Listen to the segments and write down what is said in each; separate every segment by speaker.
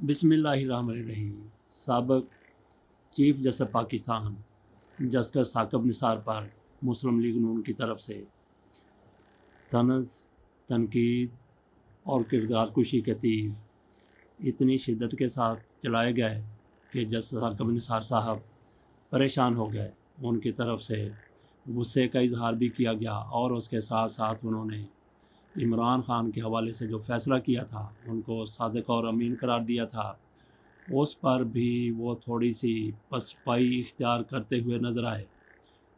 Speaker 1: बिस्मिल्लाहिर्रहमानिर्रहीम। सबक chief justice Pakistan justice Saqib Nisar पर मुस्लिम लीग नून की तरफ से तनज़, तनकीद और किरदार कुशी के तीर इतनी शिद्दत के साथ चलाए गए कि जस्टिस साकिब निसार साहब परेशान हो गए। उनकी तरफ से गुस्से का इजहार भी किया गया और उसके साथ साथ उन्होंने इमरान ख़ान के हवाले से जो फ़ैसला किया था, उनको सादिक और अमीन करार दिया था, उस पर भी वो थोड़ी सी पसपाई इख्तियार करते हुए नज़र आए।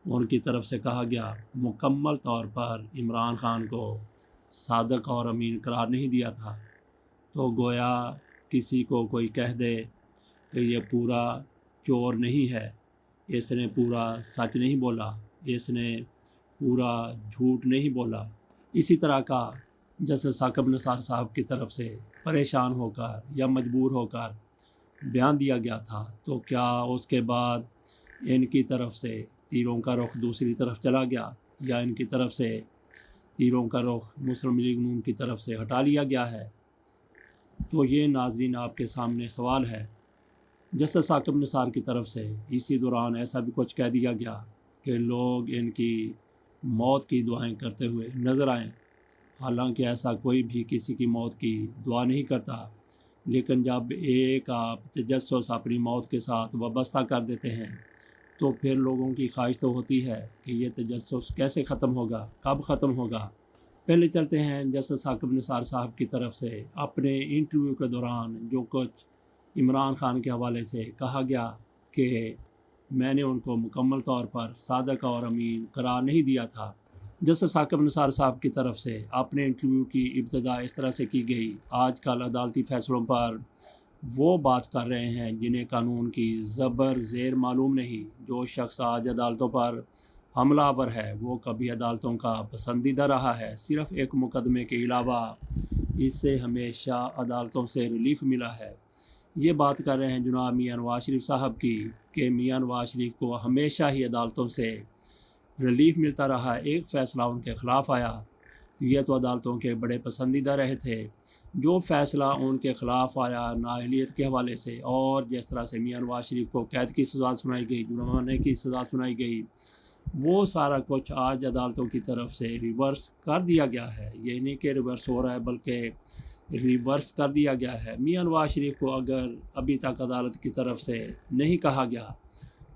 Speaker 1: उनकी तरफ से कहा गया मुकम्मल तौर पर इमरान ख़ान को सादिक और अमीन करार नहीं दिया था, तो गोया किसी को कोई कह दे कि ये पूरा चोर नहीं है, इसने पूरा सच नहीं बोला, इसने पूरा झूठ नहीं बोला। इसी तरह का जस्टिस साकिब निसार साहब की तरफ से परेशान होकर या मजबूर होकर बयान दिया गया था, तो क्या उसके बाद इनकी तरफ से तीरों का रुख दूसरी तरफ चला गया या इनकी तरफ से तीरों का रुख मुस्लिम लीग नून की तरफ से हटा लिया गया है? तो ये नाजरीन आपके सामने सवाल है। जस्टिस साकिब निसार की तरफ से इसी दौरान ऐसा भी कुछ कह दिया गया कि लोग इनकी मौत की दुआएं करते हुए नज़र आएँ। हालांकि ऐसा कोई भी किसी की मौत की दुआ नहीं करता, लेकिन जब एक आप तजस्सुस अपनी मौत के साथ वाबस्ता कर देते हैं तो फिर लोगों की ख्वाहिश तो होती है कि ये तजस्सुस कैसे ख़त्म होगा, कब ख़त्म होगा। पहले चलते हैं जस्टिस साकिब निसार साहब की तरफ से अपने इंटरव्यू के दौरान जो कुछ इमरान ख़ान के हवाले से कहा गया कि मैंने उनको मुकम्मल तौर पर सादिक और अमीन करार नहीं दिया था। जस्टिस साकिब निसार साहब की तरफ से अपने इंटरव्यू की इब्तदा इस तरह से की गई। आजकल अदालती फ़ैसलों पर वो बात कर रहे हैं जिन्हें कानून की ज़बर ज़ेर मालूम नहीं। जो शख्स आज अदालतों पर हमलावर है वो कभी अदालतों का पसंदीदा रहा है। सिर्फ़ एक मुकदमे के अलावा इससे हमेशा अदालतों से रिलीफ मिला है। ये बात कर रहे हैं जनाब मियां नवाज शरीफ साहब की कि मियां नवाज शरीफ को हमेशा ही अदालतों से रिलीफ मिलता रहा। एक फ़ैसला उनके ख़िलाफ़ आया तो ये तो अदालतों के बड़े पसंदीदा रहे थे। जो फ़ैसला उनके ख़िलाफ़ आया नाअहलियत के हवाले से और जिस तरह से मियां नवाज शरीफ को कैद की सज़ा सुनाई गई, जुर्माने की सज़ा सुनाई गई, वो सारा कुछ आज अदालतों की तरफ से रिवर्स कर दिया गया है। ये नहीं कि रिवर्स हो रहा है बल्कि रिवर्स कर दिया गया है। मियां नवाज शरीफ को अगर अभी तक अदालत की तरफ से नहीं कहा गया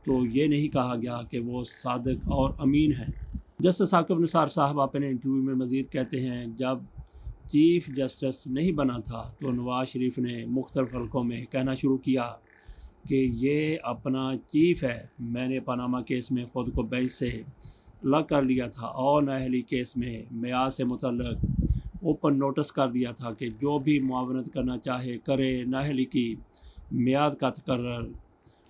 Speaker 1: तो ये नहीं कहा गया कि वो सादिक और अमीन हैं। जस्टिस साकिब निसार साहब अपने इंटरव्यू में मज़ीद कहते हैं जब चीफ़ जस्टिस नहीं बना था तो नवाज शरीफ ने मुख्तलिफ़ हलकों में कहना शुरू किया कि ये अपना चीफ़ है। मैंने पनामा केस में ख़ुद को बेंच से अलग कर लिया था और नाअहली केस में मियाद से मुतल्लक ओपन नोटिस कर दिया था कि जो भी मुआवनत करना चाहे करे। नाअहली की मियाद का तकर्रर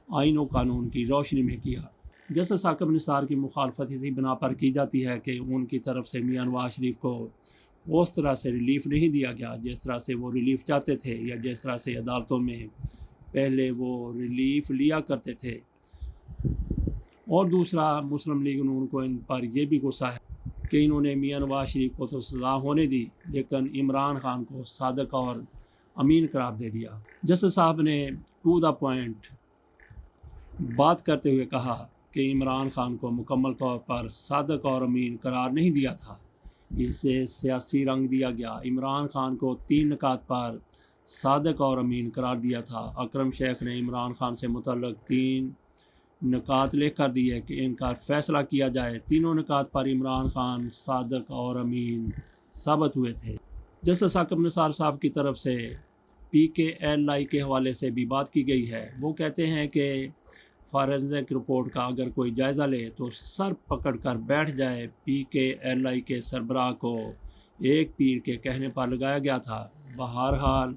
Speaker 1: आइन व कानून की रोशनी में किया। जस्टिस साकिब निसार की मुखालफत इसी बिना पर की जाती है कि उनकी तरफ से मियां नवाज शरीफ को उस तरह से रिलीफ़ नहीं दिया गया जिस तरह से वो रिलीफ़ चाहते थे या जिस तरह से अदालतों में पहले वो रिलीफ़ लिया करते थे। और दूसरा, मुस्लिम लीग नून को इन पर यह भी गुस्सा है कि इन्होंने मियां नवाज शरीफ को तो सज़ा होने दी लेकिन इमरान ख़ान को सादिक और अमीन करार दे दिया। जस्टिस साहब ने टू द पॉइंट बात करते हुए कहा कि इमरान ख़ान को मुकम्मल तौर पर सादिक और अमीन करार नहीं दिया था, इसे सियासी रंग दिया गया। इमरान ख़ान को 3 निकात पर सादिक और अमीन करार दिया था। अकरम शेख ने इमरान ख़ान से मुतल्लक 3 निकात लिख कर दिए कि इनका फ़ैसला किया जाए। तीनों निकात पर इमरान ख़ान सादिक और अमीन साबित हुए थे। जस्टिस साकिब निसार साहब की तरफ से PKLI के हवाले से भी बात की गई है। वो कहते हैं कि फॉरेंसिक रिपोर्ट का अगर कोई जायज़ा ले तो सर पकड़ कर बैठ जाए। PKLI के सरबराह को एक पीर के कहने पर लगाया गया था। बहरहाल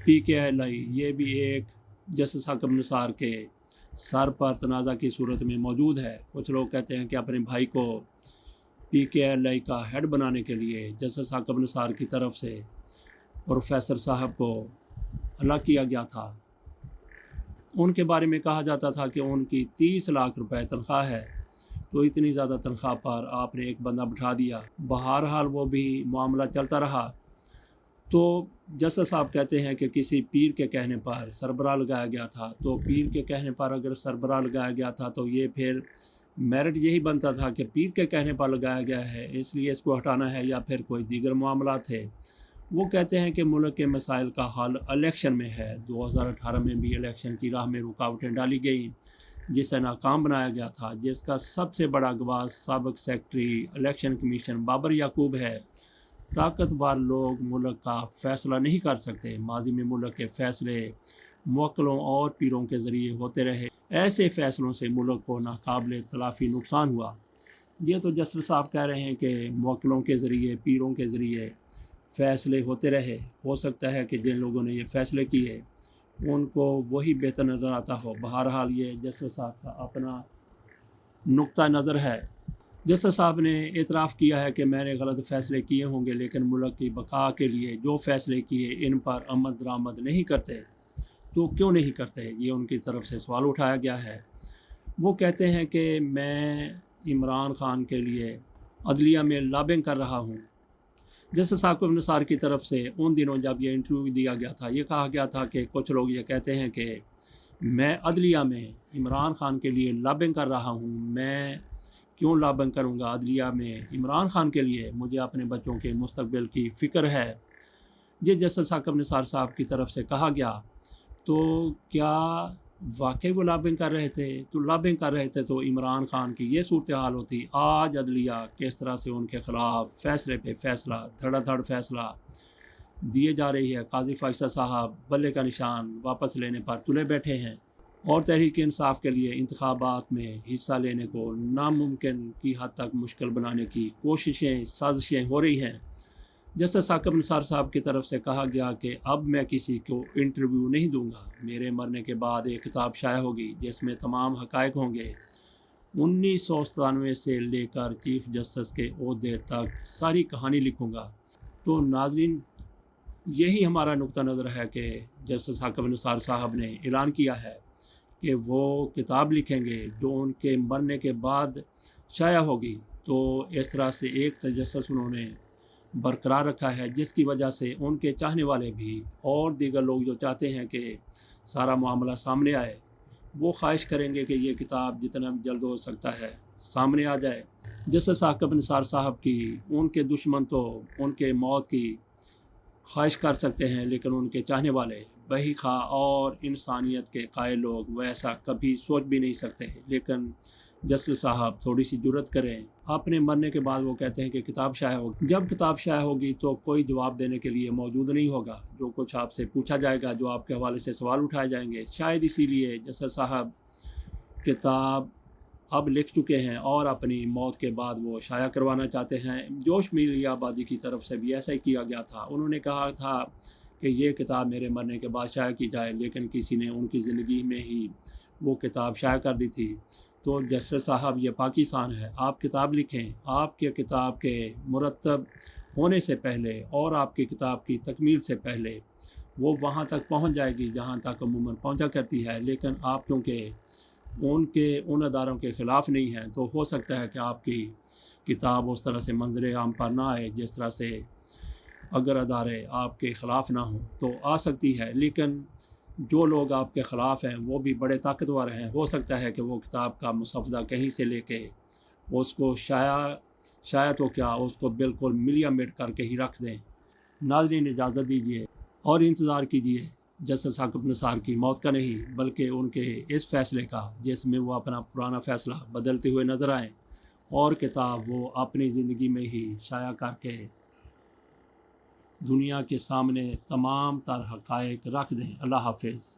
Speaker 1: PKLI ये भी एक जस्टिस साकिब निसार के सर पर तनाज़ा की सूरत में मौजूद है। कुछ लोग कहते हैं कि अपने भाई को PKLI का हेड बनाने के लिए जस्टिस साकिब निसार की तरफ से प्रोफेसर साहब को अलग किया गया था। उनके बारे में कहा जाता था कि उनकी 30 लाख रुपए तनख्वाह है, तो इतनी ज़्यादा तनख्वाह पर आपने एक बंदा बिठा दिया। बहरहाल वो भी मामला चलता रहा تو جسٹس صاحب کہتے ہیں کہ کسی پیر کے کہنے پر سربراہ لگایا گیا تھا، تو پیر کے کہنے پر اگر سربراہ لگایا گیا تھا تو یہ پھر میرٹ یہی بنتا تھا کہ پیر کے کہنے پر لگایا گیا ہے اس لیے اس کو ہٹانا ہے، یا پھر کوئی دیگر معاملات تھے۔ وہ کہتے ہیں کہ ملک کے مسائل کا حل الیکشن میں ہے۔ 2018 میں بھی الیکشن کی راہ میں رکاوٹیں ڈالی گئیں جسے ناکام بنایا گیا تھا، جس کا سب سے بڑا گواہ سابق سیکرٹری الیکشن کمیشن بابر یعقوب ہے۔ طاقتور لوگ ملک کا فیصلہ نہیں کر سکتے۔ ماضی میں ملک کے فیصلے موکلوں اور پیروں کے ذریعے ہوتے رہے، ایسے فیصلوں سے ملک کو ناقابل تلافی نقصان ہوا۔ یہ تو جسٹس صاحب کہہ رہے ہیں کہ موکلوں کے ذریعے، پیروں کے ذریعے فیصلے ہوتے رہے، ہو سکتا ہے کہ جن لوگوں نے یہ فیصلے کیے ان کو وہی بہتر نظر آتا ہو۔ بہرحال یہ جسٹس صاحب کا اپنا نقطہ نظر ہے۔ جسٹس صاحب نے اعتراف کیا ہے کہ میں نے غلط فیصلے کیے ہوں گے، لیکن ملک کی بقا کے لیے جو فیصلے کیے ان پر عمل درآمد نہیں کرتے تو کیوں نہیں کرتے، یہ ان کی طرف سے سوال اٹھایا گیا ہے۔ وہ کہتے ہیں کہ میں عمران خان کے لیے عدلیہ میں لابنگ کر رہا ہوں۔ جسٹس ثاقب نثار کی طرف سے ان دنوں جب یہ انٹرویو دیا گیا تھا، یہ کہا گیا تھا کہ کچھ لوگ یہ کہتے ہیں کہ میں عدلیہ میں عمران خان کے لیے لابنگ کر رہا ہوں۔ میں کیوں لابنگ کروں گا عدلیہ میں عمران خان کے لیے؟ مجھے اپنے بچوں کے مستقبل کی فکر ہے۔ یہ جسٹس ثاقب نثار صاحب کی طرف سے کہا گیا۔ تو کیا واقعی وہ لابنگ کر رہے تھے؟ تو لابنگ کر رہے تھے تو عمران خان کی یہ صورتحال ہوتی۔ آج عدلیہ کس طرح سے ان کے خلاف فیصلے پہ فیصلہ، دھڑا دھڑ فیصلہ دیے جا رہی ہے۔ قاضی فیصل صاحب بلے کا نشان واپس لینے پر تلے بیٹھے ہیں، اور تحریک انصاف کے لیے انتخابات میں حصہ لینے کو ناممکن کی حد تک مشکل بنانے کی کوششیں، سازشیں ہو رہی ہیں۔ جسٹس ثاقب نثار صاحب کی طرف سے کہا گیا کہ اب میں کسی کو انٹرویو نہیں دوں گا۔ میرے مرنے کے بعد ایک کتاب شائع ہوگی جس میں تمام حقائق ہوں گے۔ 1997 سے لے کر چیف جسٹس کے عہدے تک ساری کہانی لکھوں گا۔ تو ناظرین، یہی ہمارا نقطہ نظر ہے کہ جسٹس ثاقب نثار صاحب نے اعلان کیا ہے کہ وہ کتاب لکھیں گے جو ان کے مرنے کے بعد شائع ہوگی۔ تو اس طرح سے ایک تجسس انہوں نے برقرار رکھا ہے، جس کی وجہ سے ان کے چاہنے والے بھی اور دیگر لوگ جو چاہتے ہیں کہ سارا معاملہ سامنے آئے، وہ خواہش کریں گے کہ یہ کتاب جتنا جلد ہو سکتا ہے سامنے آ جائے۔ جسٹس ثاقب نثار صاحب کی ان کے دشمن تو ان کے موت کی خواہش کر سکتے ہیں، لیکن ان کے چاہنے والے، بہی خواہ اور انسانیت کے قائل لوگ ویسا کبھی سوچ بھی نہیں سکتے۔ لیکن جسٹس صاحب تھوڑی سی جرت کریں۔ اپنے مرنے کے بعد وہ کہتے ہیں کہ کتاب شائع ہوگی۔ جب کتاب شائع ہوگی تو کوئی جواب دینے کے لیے موجود نہیں ہوگا۔ جو کچھ آپ سے پوچھا جائے گا، جو آپ کے حوالے سے سوال اٹھائے جائیں گے، شاید اسی لیے جسٹس صاحب کتاب اب لکھ چکے ہیں اور اپنی موت کے بعد وہ شائع کروانا چاہتے ہیں۔ جوش میلی آبادی کی طرف سے بھی ایسا ہی کیا گیا تھا۔ انہوں نے کہا تھا کہ یہ کتاب میرے مرنے کے بعد شائع کی جائے، لیکن کسی نے ان کی زندگی میں ہی وہ کتاب شائع کر دی تھی۔ تو جسٹس صاحب، یہ پاکستان ہے، آپ کتاب لکھیں۔ آپ کے کتاب کے مرتب ہونے سے پہلے اور آپ کی کتاب کی تکمیل سے پہلے وہ وہاں تک پہنچ جائے گی جہاں تک عموماً پہنچا کرتی ہے، لیکن آپ کیونکہ ان اداروں کے خلاف نہیں ہیں تو ہو سکتا ہے کہ آپ کی کتاب اس طرح سے منظر عام پر نہ آئے جس طرح سے اگر ادارے آپ کے خلاف نہ ہوں تو آ سکتی ہے۔ لیکن جو لوگ آپ کے خلاف ہیں وہ بھی بڑے طاقتور ہیں، ہو سکتا ہے کہ وہ کتاب کا مسودہ کہیں سے لے کے اس کو شائع تو کیا، اس کو بالکل ملیا میٹ کر کے ہی رکھ دیں۔ ناظرین، اجازت دیجیے اور انتظار کیجیے جسٹس ثاقب نثار کی موت کا نہیں، بلکہ ان کے اس فیصلے کا جس میں وہ اپنا پرانا فیصلہ بدلتے ہوئے نظر آئیں، اور کتاب وہ اپنی زندگی میں ہی شائع کر کے دنیا کے سامنے تمام تر حقائق رکھ دیں۔ اللہ حافظ۔